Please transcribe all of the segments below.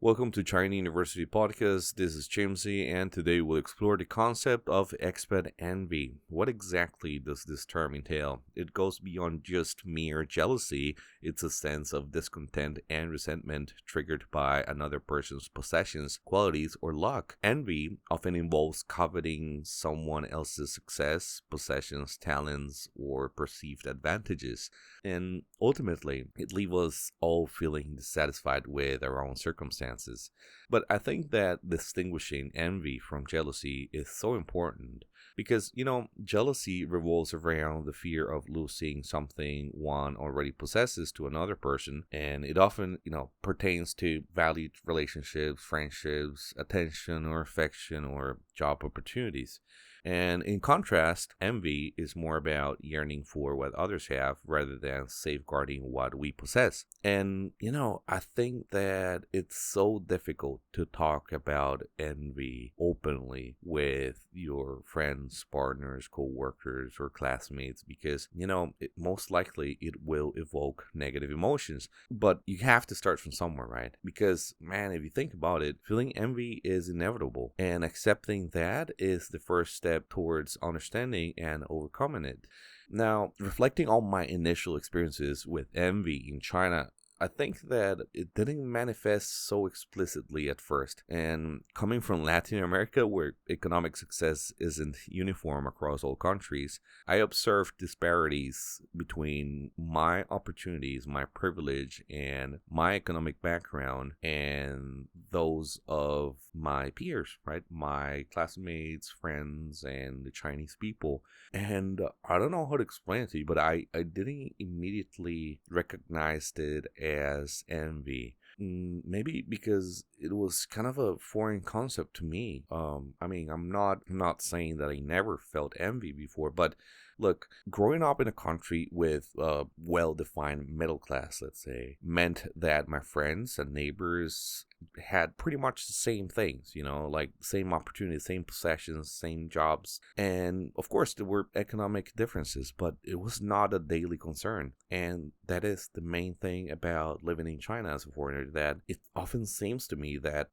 Welcome to China University Podcast. This is Jamesy, and today we'll explore the concept of expat envy. What exactly does this term entail? It goes beyond just mere jealousy. It's a sense of discontent and resentment triggered by another person's possessions, qualities, or luck. Envy often involves coveting someone else's success, possessions, talents, or perceived advantages. And ultimately, it leaves us all feeling dissatisfied with our own circumstances. But I think that distinguishing envy from jealousy is so important because, jealousy revolves around the fear of losing something one already possesses to another person. And it often, pertains to valued relationships, friendships, attention or affection or job opportunities. And in contrast, envy is more about yearning for what others have rather than safeguarding what we possess. And, I think that it's so difficult to talk about envy openly with your friends, partners, co-workers, or classmates because, most likely it will evoke negative emotions. But you have to start from somewhere, right? Because, man, if you think about it, feeling envy is inevitable. And accepting that is the first step towards understanding and overcoming it. Now, reflecting on my initial experiences with envy in China, I think that it didn't manifest so explicitly at first. And coming from Latin America, where economic success isn't uniform across all countries, I observed disparities between my opportunities, my privilege, and my economic background and those of my peers, right? My classmates, friends, and the Chinese people. And I don't know how to explain it to you, but I didn't immediately recognize it as envy. Maybe because it was kind of a foreign concept to me. I'm not saying that I never felt envy before, but look, growing up in a country with a well-defined middle class, let's say, meant that my friends and neighbors had pretty much the same things, like same opportunities, same possessions, same jobs. And of course, there were economic differences, but it was not a daily concern. And that is the main thing about living in China as a foreigner, that it often seems to me that,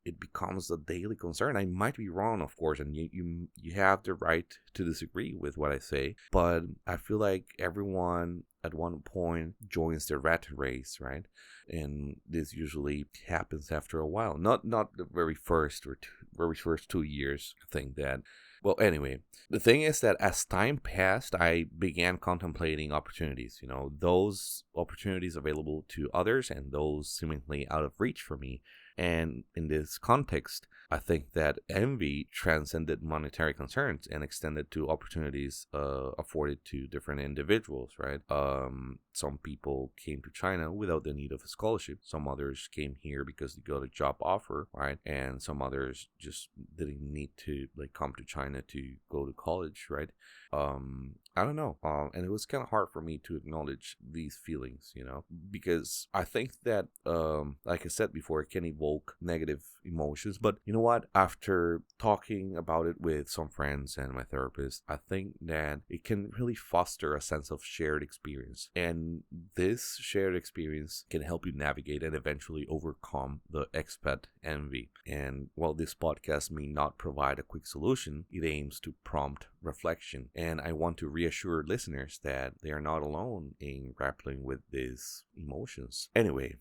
it becomes a daily concern. I might be wrong, of course, and you have the right to disagree with what I say, but I feel like everyone at one point joins the rat race, right? And this usually happens after a while, not the very first 2 years. I think that. Well, anyway, the thing is that as time passed, I began contemplating opportunities, those opportunities available to others and those seemingly out of reach for me. And in this context, I think that envy transcended monetary concerns and extended to opportunities afforded to different individuals, right? Some people came to China without the need of a scholarship. Some others came here because they got a job offer, right? And some others just didn't need to come to China to go to college, right? I don't know. And it was kind of hard for me to acknowledge these feelings, because I think that, like I said before, it can evoke negative emotions. But you know what? After talking about it with some friends and my therapist, I think that it can really foster a sense of shared experience. And this shared experience can help you navigate and eventually overcome the expat envy. And while this podcast may not provide a quick solution, it aims to prompt reflection. And I want to reassure listeners that they are not alone in grappling with these emotions. Anyway,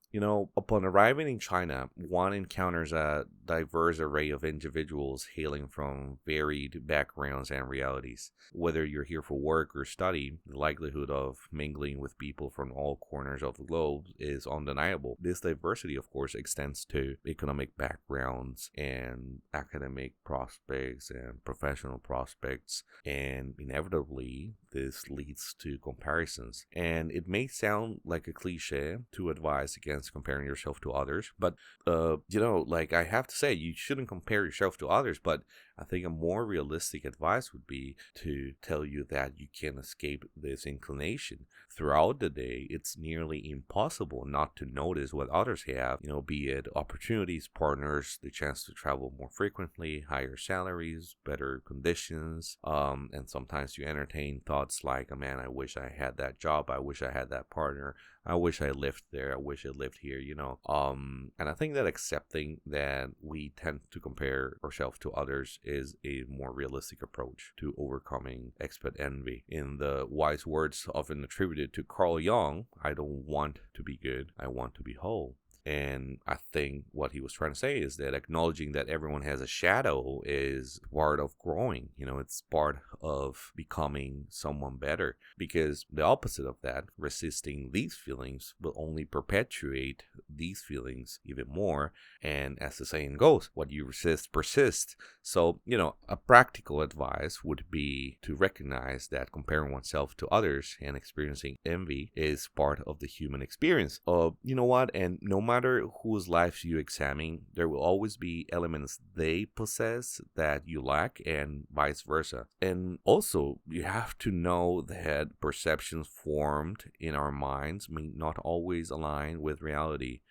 upon arriving in China, one encounters a diverse array of individuals hailing from varied backgrounds and realities. Whether you're here for work or study, the likelihood of mingling with people from all corners of the globe is undeniable. This diversity, of course, extends to economic backgrounds and academic prospects and professional prospects. And inevitably, this leads to comparisons. And it may sound like a cliche to advise against comparing yourself to others, but, I have to say, you shouldn't compare yourself to others, but I think a more realistic advice would be to tell you that you can escape this inclination. Throughout the day, it's nearly impossible not to notice what others have, be it opportunities, partners, the chance to travel more frequently, higher salaries, better conditions, and sometimes you entertain thoughts like, oh man, I wish I had that job, I wish I had that partner, I wish I lived there. I wish I lived here, And I think that accepting that we tend to compare ourselves to others is a more realistic approach to overcoming expat envy. In the wise words often attributed to Carl Jung, I don't want to be good, I want to be whole. And I think what he was trying to say is that acknowledging that everyone has a shadow is part of growing. It's part of becoming someone better. Because the opposite of that, resisting these feelings, will only perpetuate these feelings even more. And as the saying goes, what you resist persists. So, a practical advice would be to recognize that comparing oneself to others and experiencing envy is part of the human experience. You know what? And no matter whose lives you examine, there will always be elements they possess that you lack, and vice versa. And also, you have to know that perceptions formed in our minds may not always align with reality.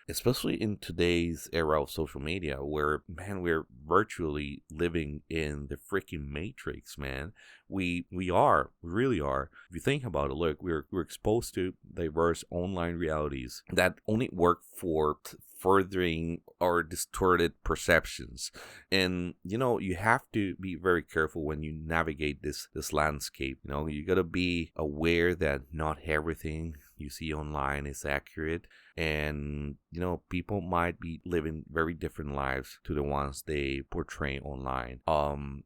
Especially in today's era of social media, where, man, we're virtually living in the freaking matrix, man. We really are. If you think about it, look, we're exposed to diverse online realities that only work for furthering our distorted perceptions. And you have to be very careful when you navigate this landscape. You gotta be aware that not everything you see online is accurate, and people might be living very different lives to the ones they portray online.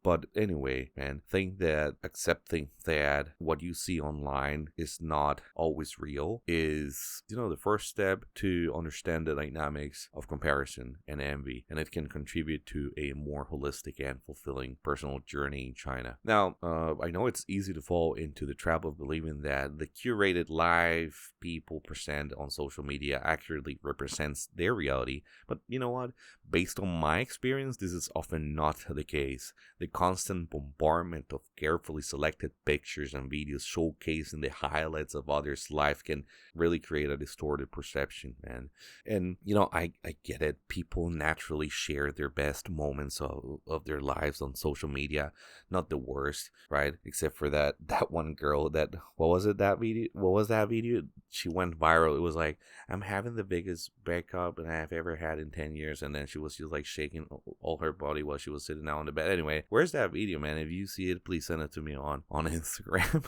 But anyway, man, think that accepting that what you see online is not always real is the first step to understand the dynamics of comparison and envy, and it can contribute to a more holistic and fulfilling personal journey in China. Now, I know it's easy to fall into the trap of believing that the curated life people present on social media accurately represents their reality, but you know what? Based on my experience, this is often not the case. The constant bombardment of carefully selected pictures and videos showcasing the highlights of others' life can really create a distorted perception, man. And I get it. People naturally share their best moments of their lives on social media, not the worst, right? Except for that one girl that what was that video? She went viral. It was like, I'm having the biggest breakup and I've ever had in 10 years. And then she was just like shaking all her body while she was sitting down on the bed. Anyway, where's that video, man? If you see it, please send it to me on Instagram.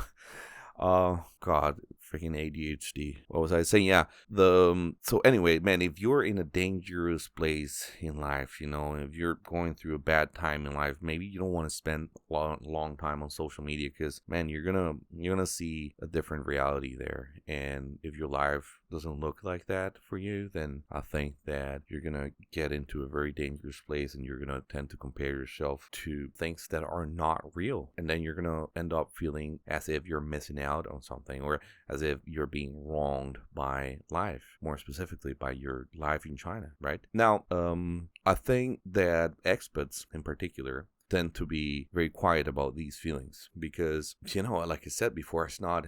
Oh God, freaking ADHD. What was I saying? Yeah. So anyway, man, if you're in a dangerous place in life, if you're going through a bad time in life, maybe you don't want to spend a long time on social media, because, man, you're gonna see a different reality there. And if your life doesn't look like that for you, then I think that you're gonna get into a very dangerous place, and you're gonna tend to compare yourself to things that are not real, and then you're gonna end up feeling as if you're missing out on something, or as if you're being wronged by life, more specifically by your life in China, right? Now, I think that expats in particular tend to be very quiet about these feelings, because like I said before, it's not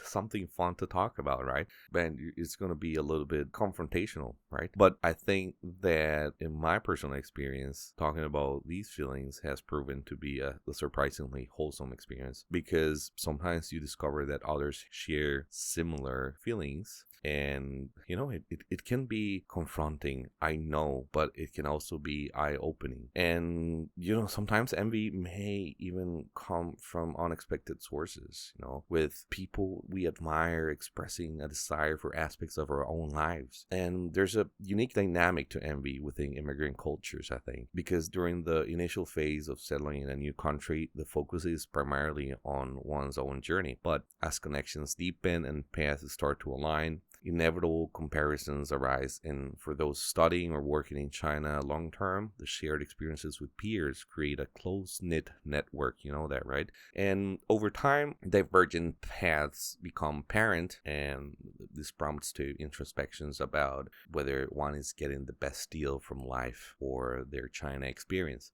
something fun to talk about, right? Man, it's going to be a little bit confrontational, right? But I think that in my personal experience, talking about these feelings has proven to be a surprisingly wholesome experience, because sometimes you discover that others share similar feelings, and it can be confronting, I know, but it can also be eye-opening. And sometimes envy may even come from unexpected sources, with people we admire expressing a desire for aspects of our own lives. And there's a unique dynamic to envy within immigrant cultures, I think, because during the initial phase of settling in a new country, the focus is primarily on one's own journey. But as connections deepen and paths start to align, inevitable comparisons arise, and for those studying or working in China long term, the shared experiences with peers create a close-knit network, you know that, right? And over time, divergent paths become apparent, and this prompts to introspections about whether one is getting the best deal from life or their China experience.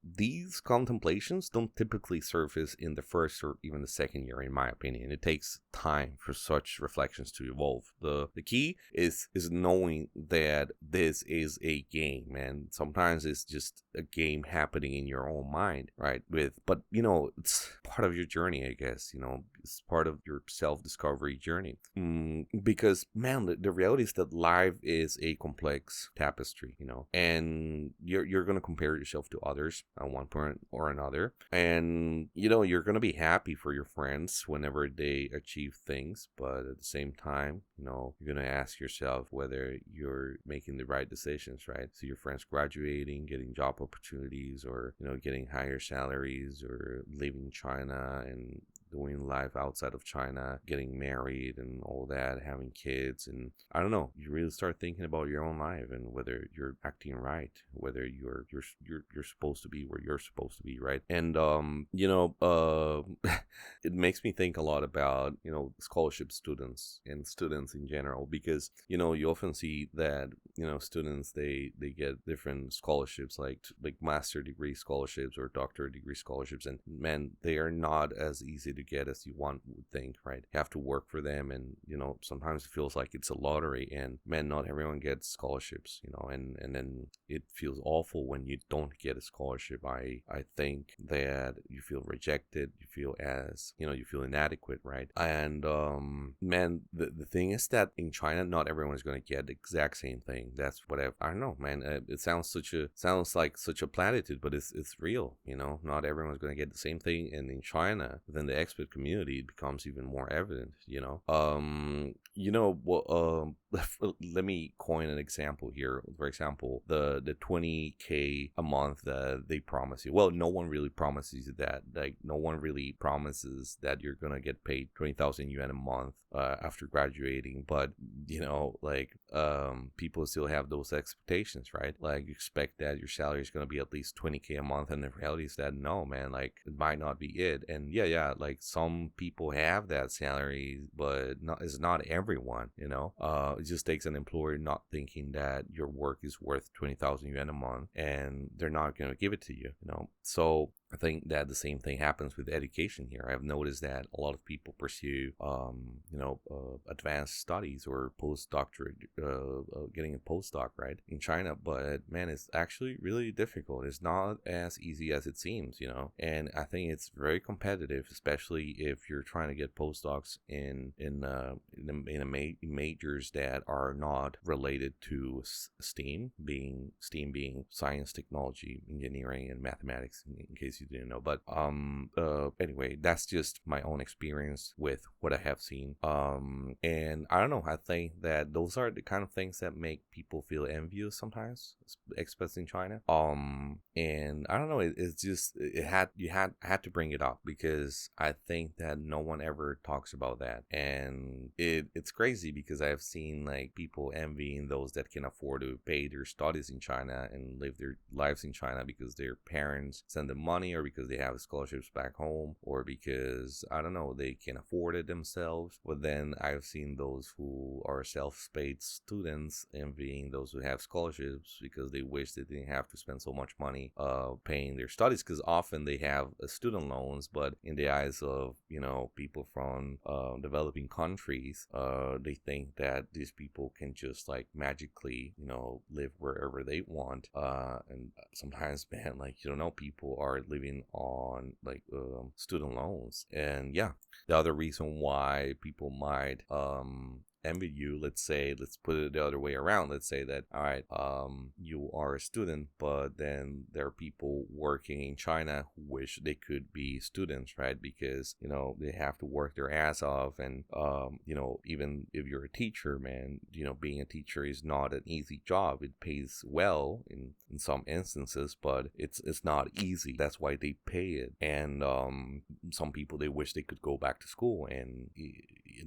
These contemplations don't typically surface in the first or even the second year, in my opinion. It takes time for such reflections to evolve. The key is knowing that this is a game, and sometimes it's just a game happening in your own mind, right? But it's part of your journey, I guess. it's part of your self-discovery journey. Because man, the reality is that life is a complex tapestry, and you're gonna compare yourself to others at one point or another, and you're gonna be happy for your friends whenever they achieve things, but at the same time, you're gonna ask yourself whether you're making the right decisions, right? So your friends graduating, getting job opportunities, or getting higher salaries, or leaving China and doing life outside of China, getting married and all that, having kids, and I don't know. You really start thinking about your own life and whether you're acting right, whether you're supposed to be where you're supposed to be, right? And it makes me think a lot about scholarship students and students in general, because you often see that students they get different scholarships, like master degree scholarships or doctorate degree scholarships, and man, they are not as easy to get as you would think, right? You have to work for them, and sometimes it feels like it's a lottery, and man, not everyone gets scholarships, and then it feels awful when you don't get a scholarship. I think that you feel rejected, you feel you feel inadequate, right? And man, the thing is that in China, not everyone is going to get the exact same thing. That's what I don't know, man. It sounds like such a platitude, but it's real. Not everyone's going to get the same thing, and in China, then the expat community, it becomes even more evident. Let me coin an example here. For example, the 20K a month that they promise you. Well, no one really promises you that. Like, no one really promises that you're gonna get paid 20,000 yuan a month after graduating. But people still have those expectations, right? Like, you expect that your salary is gonna be at least 20K a month, and the reality is that no, man. Like, it might not be it. And yeah, like some people have that salary, but it's not everyone. It just takes an employer not thinking that your work is worth 20,000 yuan a month, and they're not going to give it to you. So I think that the same thing happens with education here. I've noticed that a lot of people pursue, advanced studies or postdoctorate, getting a postdoc, right, in China. But man, it's actually really difficult. It's not as easy as it seems, And I think it's very competitive, especially if you're trying to get postdocs in majors that are not related to STEAM, being science, technology, engineering, and mathematics. In case you didn't know, but anyway, that's just my own experience with what I have seen. And I don't know, I think that those are the kind of things that make people feel envious sometimes, expats in China. And I don't know, it's just I had to bring it up because I think that no one ever talks about that, and it's crazy because I've seen like people envying those that can afford to pay their studies in China and live their lives in China because their parents send them money, or because they have scholarships back home, or because I don't know, they can afford it themselves. But then I've seen those who are self-paid students envying those who have scholarships because they wish they didn't have to spend so much money paying their studies, because often they have student loans, but in the eyes of people from developing countries, they think that these people can just like magically live wherever they want, and sometimes, man, like people are living on like student loans. And yeah, the other reason why people might envy you, let's put it the other way around. Let's say that, all right, you are a student, but then there are people working in China who wish they could be students, right? Because they have to work their ass off, and even if you're a teacher, man, being a teacher is not an easy job. It pays well in some instances, but it's not easy. That's why they pay it. And some people, they wish they could go back to school and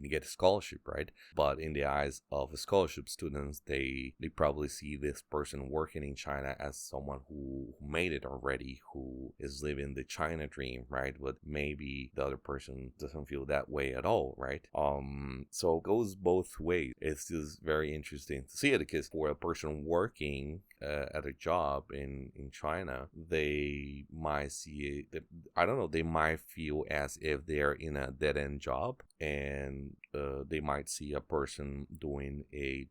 get a scholarship, right? But in the eyes of the scholarship students, they probably see this person working in China as someone who made it already, who is living the China dream, right? But maybe the other person doesn't feel that way at all, right? So it goes both ways. It's just very interesting to see it, because for a person working at a job in China, they might see it, I don't know, they might feel as if they're in a dead-end job, and and they might see a person doing a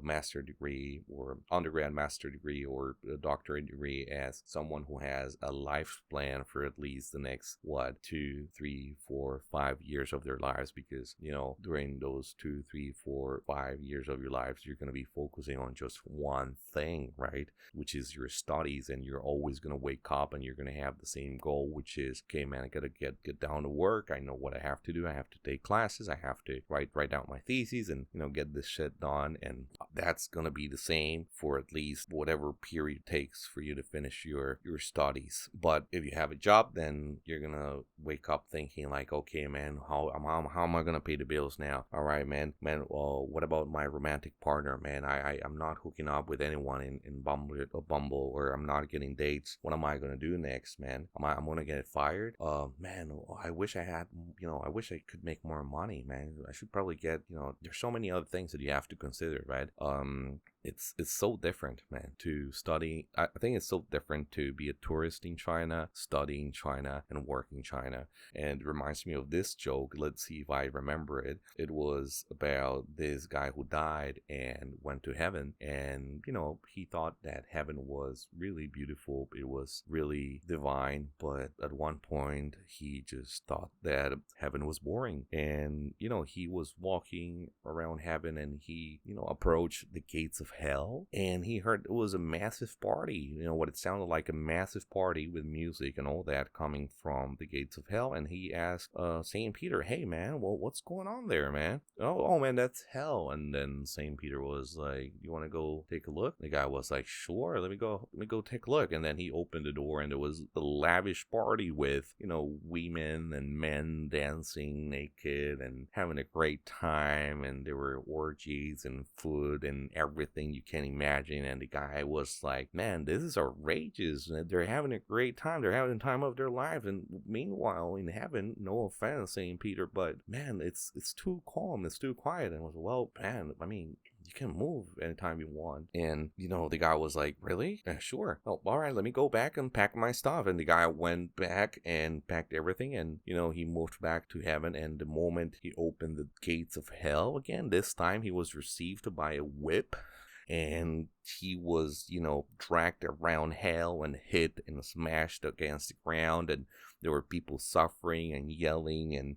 master degree or undergrad master degree or a doctorate degree as someone who has a life plan for at least the next, what, 2, 3, 4, 5 years of their lives, because, during those 2, 3, 4, 5 years of your lives, you're going to be focusing on just one thing, right? Which is your studies, and you're always going to wake up and you're going to have the same goal, which is, okay, man, I got to get down to work. I know what I have to do. I have to take classes. I have to write out my thesis and, get this shit done. And that's going to be the same for at least whatever period it takes for you to finish your studies. But if you have a job, then you're going to wake up thinking like, okay, man, how am I going to pay the bills now? All right, man, well, what about my romantic partner, man? I'm not hooking up with anyone in Bumble, or I'm not getting dates. What am I going to do next, man? I'm going to get fired? Man, I wish I had, I wish I could make more money, man. I should probably get, there's so many other things that you have to consider, right? It's so different, man, to study. I think it's so different to be a tourist in China, study in China, and work in China. And it reminds me of this joke. Let's see if I remember it. It was about this guy who died and went to heaven. And, he thought that heaven was really beautiful. It was really divine. But at one point, he just thought that heaven was boring. And, he was walking around heaven, and he, approached the gates of hell, and he heard it was a massive party, what it sounded like, a massive party with music and all that coming from the gates of hell. And he asked Saint Peter, hey, man, well, what's going on there, man? Oh man, that's hell. And then Saint Peter was like, you want to go take a look? The guy was like, sure, let me go take a look. And then he opened the door, and there was a lavish party with, women and men dancing naked and having a great time, and there were orgies and food and everything you can imagine. And the guy was like, man, this is outrageous. They're having a great time. They're having the time of their life. And meanwhile, in heaven, no offense, Saint Peter, but man, it's too calm. It's too quiet. And I was, well, man, I mean, you can move anytime you want. And, the guy was like, really? Sure. Oh, all right, let me go back and pack my stuff. And the guy went back and packed everything. And, he moved back to heaven. And the moment he opened the gates of hell again, this time he was received by a whip. And he was, dragged around hell and hit and smashed against the ground. And there were people suffering and yelling and,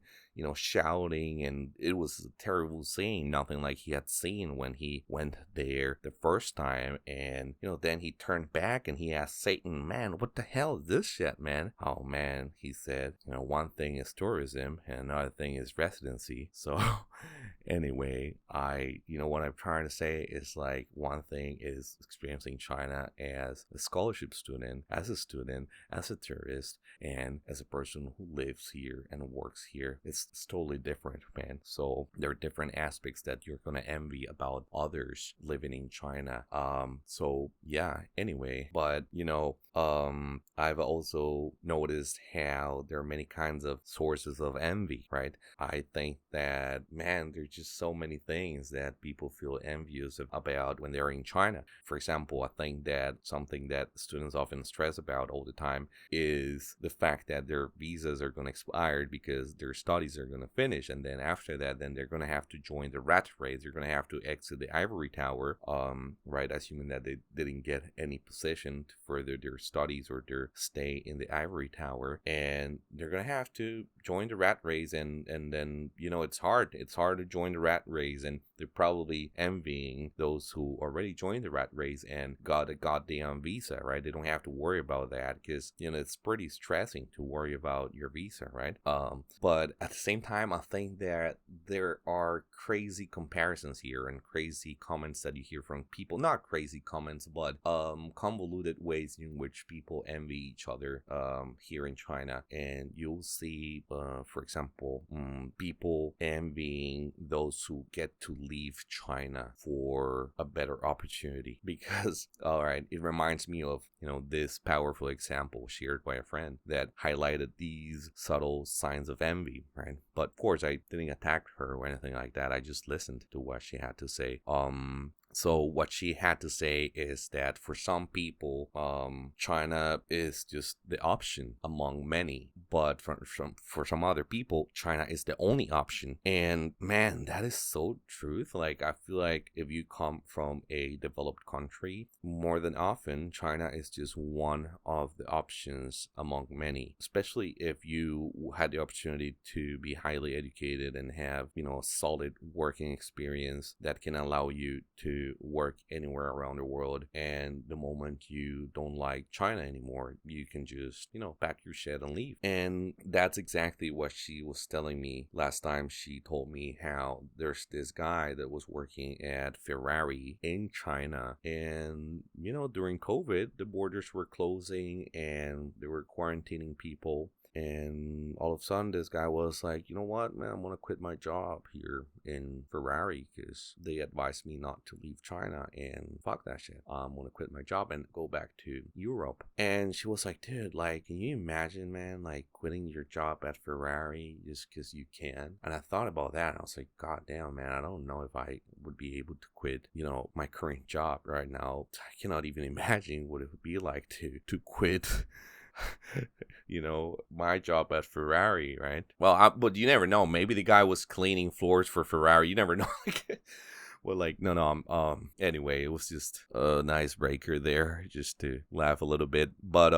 shouting. And it was a terrible scene, nothing like he had seen when he went there the first time. And, then he turned back and he asked Satan, man, what the hell is this shit, man? Oh, man, he said, one thing is tourism and another thing is residency. So anyway, what I'm trying to say is, like, one thing is experiencing China as a scholarship student, as a student, as a tourist, and as a person who lives here and works here. It's totally different, man. So there are different aspects that you're gonna envy about others living in China. So yeah, anyway, but I've also noticed how there are many kinds of sources of envy, right? I think that, man, there's just so many things that people feel envious about when they're in China. For example, I think that something that students often stress about all the time is the fact that their visas are going to expire because their studies are going to finish, and then after that, then they're going to have to join the rat race. They're going to have to exit the ivory tower, right? Assuming that they didn't get any position to further their studies or their stay in the ivory tower, and they're going to have to join the rat race, and then it's hard to join the rat race, and they're probably envying those who already joined the rat race and got a goddamn visa, right? They don't have to worry about that because it's pretty stressing to worry about your visa, right? But at the same time, I think that there are crazy comparisons here and crazy comments that you hear from people. Not crazy comments, but convoluted ways in which people envy each other here in China. And you'll see, for example, people envying those who get to leave China for a better opportunity. Because, all right, it reminds me of, this powerful example shared by a friend that highlighted these subtle signs of envy, right? But of course, I didn't attack her or anything like that. I just listened to what she had to say. So what she had to say is that for some people, China is just the option among many. But for some other people, China is the only option. And man, that is so truth. Like, I feel like if you come from a developed country, more than often, China is just one of the options among many, especially if you had the opportunity to be highly educated and have, a solid working experience that can allow you to work anywhere around the world. And the moment you don't like China anymore, you can just, pack your shit and leave. And that's exactly what she was telling me last time. She told me how there's this guy that was working at Ferrari in China, and during COVID the borders were closing and they were quarantining people. And all of a sudden, this guy was like, you know what, man, I'm going to quit my job here in Ferrari because they advised me not to leave China, and fuck that shit. I'm going to quit my job and go back to Europe. And she was like, dude, like, can you imagine, man, like quitting your job at Ferrari just because you can? And I thought about that. And I was like, God damn, man, I don't know if I would be able to quit, my current job right now. I cannot even imagine what it would be like to quit my job at Ferrari, right? Well, but you never know. Maybe the guy was cleaning floors for Ferrari. You never know. Well, like, no. Anyway, it was just a nice breaker there, just to laugh a little bit. But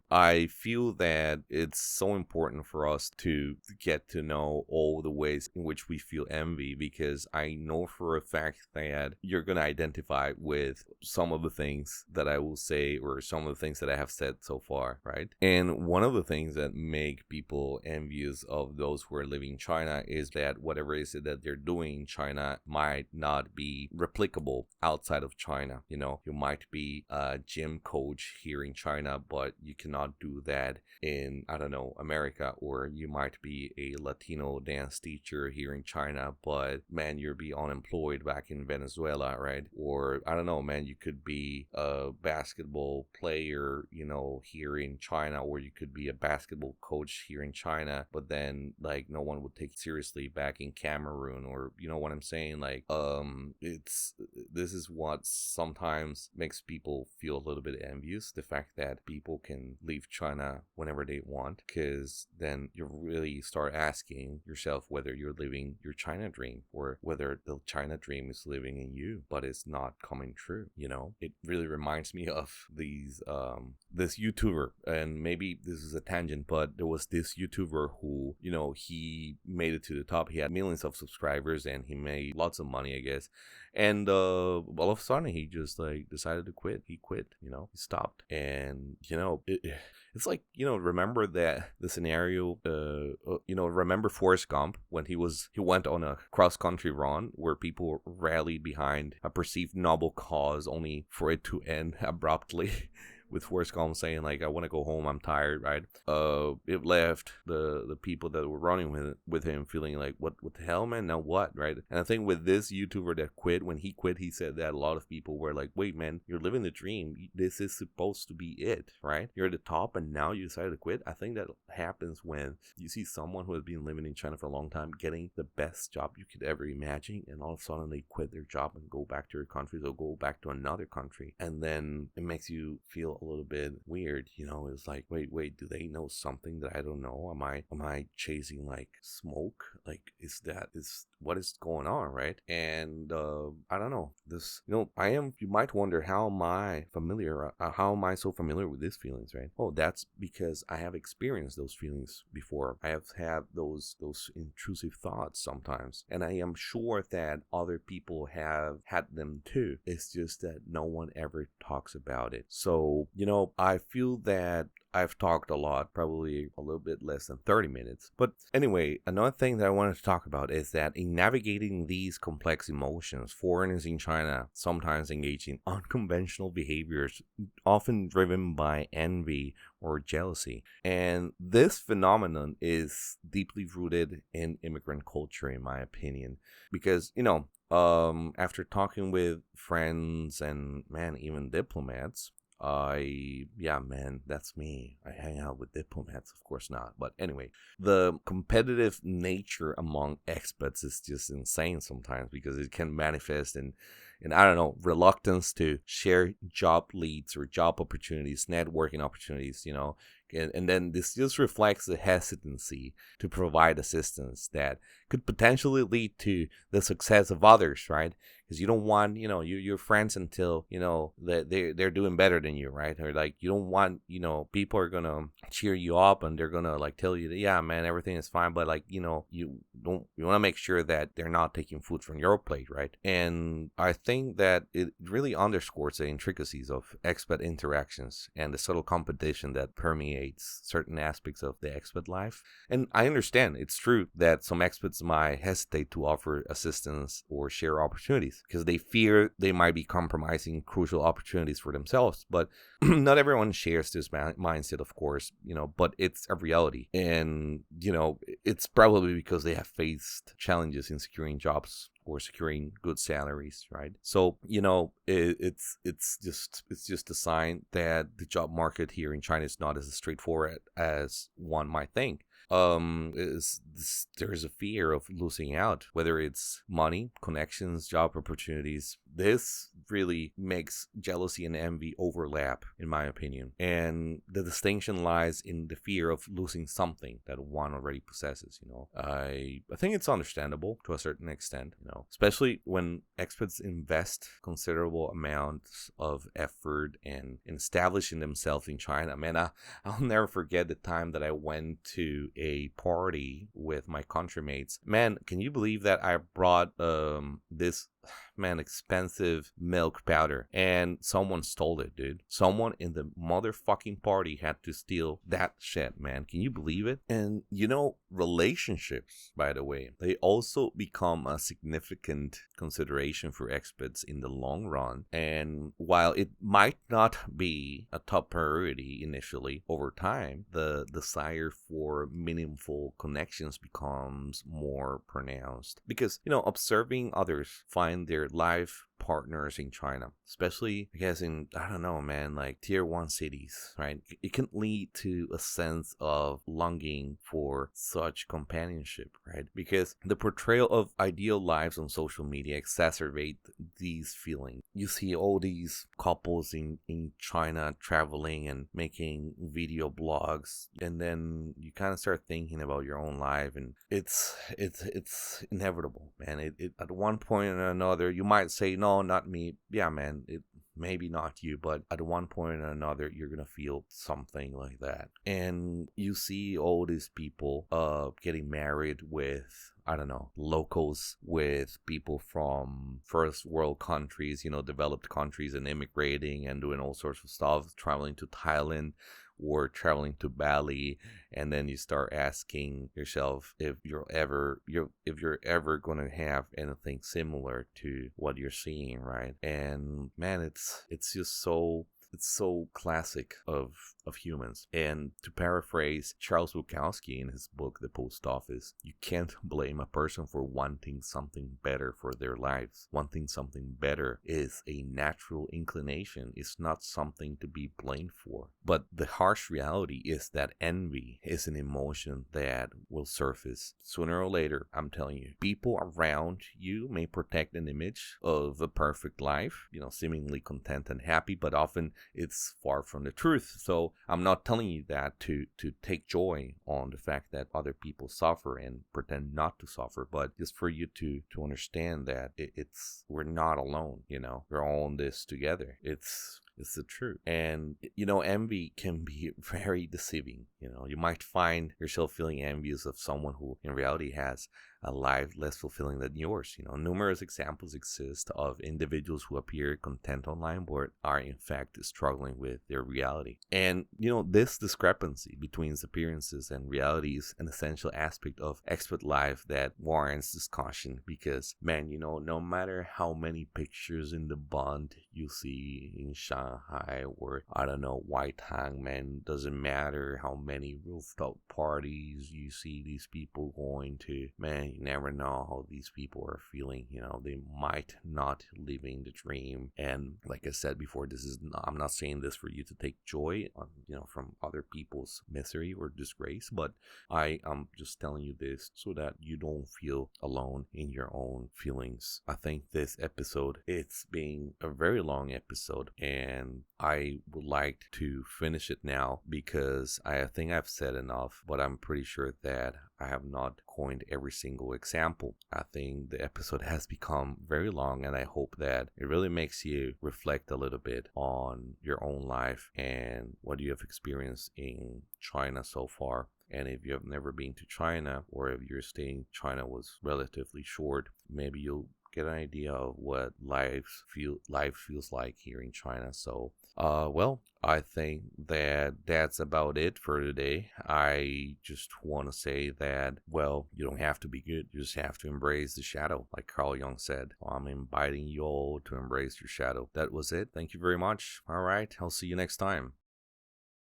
I feel that it's so important for us to get to know all the ways in which we feel envy, because I know for a fact that you're gonna identify with some of the things that I will say, or some of the things that I have said so far, right? And one of the things that make people envious of those who are living in China is that whatever it is that they're doing in China might not be replicable outside of China. You might be a gym coach here in China, but you cannot do that in, I don't know, America. Or you might be a Latino dance teacher here in China, but man, you'll be unemployed back in Venezuela, right? Or I don't know, man, you could be a basketball player, here in China, or you could be a basketball coach here in China, but then like no one would take it seriously back in Cameroon. Or you know what I'm saying? Like, this is what sometimes makes people feel a little bit envious, the fact that people can leave China whenever they want, because then you really start asking yourself whether you're living your China dream, or whether the China dream is living in you but it's not coming true. It really reminds me of this YouTuber, and maybe this is a tangent, but there was this YouTuber who, he made it to the top. He had millions of subscribers and he made lots of money, I guess. And all of a sudden he just like decided to quit. He quit, he stopped. And it's like, remember that the scenario, remember Forrest Gump when he went on a cross country run where people rallied behind a perceived noble cause only for it to end abruptly. With Forrest Gump saying like, I want to go home, I'm tired, right? It left the people that were running with him feeling like, what the hell, man? Now what, right? And I think with this YouTuber that quit, when he quit, he said that a lot of people were like, wait, man, you're living the dream. This is supposed to be it, right? You're at the top and now you decided to quit. I think that happens when you see someone who has been living in China for a long time getting the best job you could ever imagine, and all of a sudden they quit their job and go back to their country, or go back to another country, and then it makes you feel a little bit weird. It's like, wait, do they know something that I don't know? Am I chasing like smoke? Like, is what is going on, right? And I don't know, this, you might wonder, how am I so familiar with these feelings, right? Oh, that's because I have experienced those feelings before. I have had those intrusive thoughts sometimes, and I am sure that other people have had them too. It's just that no one ever talks about it. So I feel that I've talked a lot, probably a little bit less than 30 minutes. But anyway, another thing that I wanted to talk about is that in navigating these complex emotions, foreigners in China sometimes engage in unconventional behaviors, often driven by envy or jealousy. And this phenomenon is deeply rooted in immigrant culture, in my opinion, because, after talking with friends and, man, even diplomats, that's me. I hang out with diplomats, of course not. But anyway, the competitive nature among expats is just insane sometimes, because it can manifest in I don't know, reluctance to share job leads or job opportunities, networking opportunities, And then this just reflects the hesitancy to provide assistance that could potentially lead to the success of others, right? Because you don't want, your friends until, that they're doing better than you, right? Or like, you don't want, people are going to cheer you up and they're going to like tell you that, yeah, man, everything is fine. But like, you want to make sure that they're not taking food from your plate, right? And I think that it really underscores the intricacies of expat interactions and the subtle competition that permeates certain aspects of the expat life. And I understand it's true that some expats might hesitate to offer assistance or share opportunities because they fear they might be compromising crucial opportunities for themselves. But not everyone shares this mindset, of course, but it's a reality. And, it's probably because they have faced challenges in securing jobs or securing good salaries, right? So, it's just a sign that the job market here in China is not as straightforward as one might think. There's a fear of losing out, whether it's money, connections, job opportunities. This really makes jealousy and envy overlap, in my opinion. And the distinction lies in the fear of losing something that one already possesses, I think it's understandable to a certain extent, especially when expats invest considerable amounts of effort in establishing themselves in China. Man, I'll never forget the time that I went to a party with my countrymates. Man, can you believe that I brought this expensive milk powder and someone stole it, dude? Someone in the motherfucking party had to steal that shit, man. Can you believe it? And relationships, by the way, they also become a significant consideration for expats in the long run. And while it might not be a top priority initially, over time the desire for meaningful connections becomes more pronounced because observing others find their life partners in China, especially I guess in, I don't know, man, like tier 1 cities, right? It can lead to a sense of longing for such companionship, right? Because the portrayal of ideal lives on social media exacerbate these feelings. You see all these couples in China traveling and making video blogs, and then you kind of start thinking about your own life, and it's inevitable, man. It at one point or another you might say, no, not me. Yeah, man, it maybe not you, but at one point or another you're gonna feel something like that. And you see all these people getting married with, I don't know, locals, with people from first world countries, developed countries, and immigrating and doing all sorts of stuff, traveling to Thailand or traveling to Bali. And then you start asking yourself if you're ever going to have anything similar to what you're seeing, right? And man, it's just so classic of humans. And to paraphrase Charles Bukowski in his book The Post Office, you can't blame a person for wanting something better for their lives. Wanting something better is a natural inclination. It's not something to be blamed for. But the harsh reality is that envy is an emotion that will surface sooner or later. I'm telling you, people around you may protect an image of a perfect life, seemingly content and happy, but often it's far from the truth. So I'm not telling you that to take joy on the fact that other people suffer and pretend not to suffer, but just for you to understand that we're not alone. We're all in this together. It's the truth. And envy can be very deceiving. You might find yourself feeling envious of someone who in reality has a life less fulfilling than yours. Numerous examples exist of individuals who appear content online but are in fact struggling with their reality. And this discrepancy between appearances and reality is an essential aspect of expat life that warrants discussion, because man, no matter how many pictures in the Bund you see in Shanghai or, I don't know, Whitehang, man, doesn't matter how many rooftop parties you see these people going to, man, and you never know how these people are feeling. They might not living the dream. And like I said before, I'm not saying this for you to take joy from other people's misery or disgrace, but I am just telling you this so that you don't feel alone in your own feelings. I think this episode, it's been a very long episode, and I would like to finish it now because I think I've said enough, but I'm pretty sure that I have not coined every single example. I think the episode has become very long, and I hope that it really makes you reflect a little bit on your own life and what you have experienced in China so far. And if you have never been to China, or if your stay in China was relatively short, maybe you'll get an idea of what life feels like here in China. So, well, I think that that's about it for today. I just want to say that, well, you don't have to be good. You just have to embrace the shadow, like Carl Jung said. I'm inviting you all to embrace your shadow. That was it. Thank you very much. All right, I'll see you next time.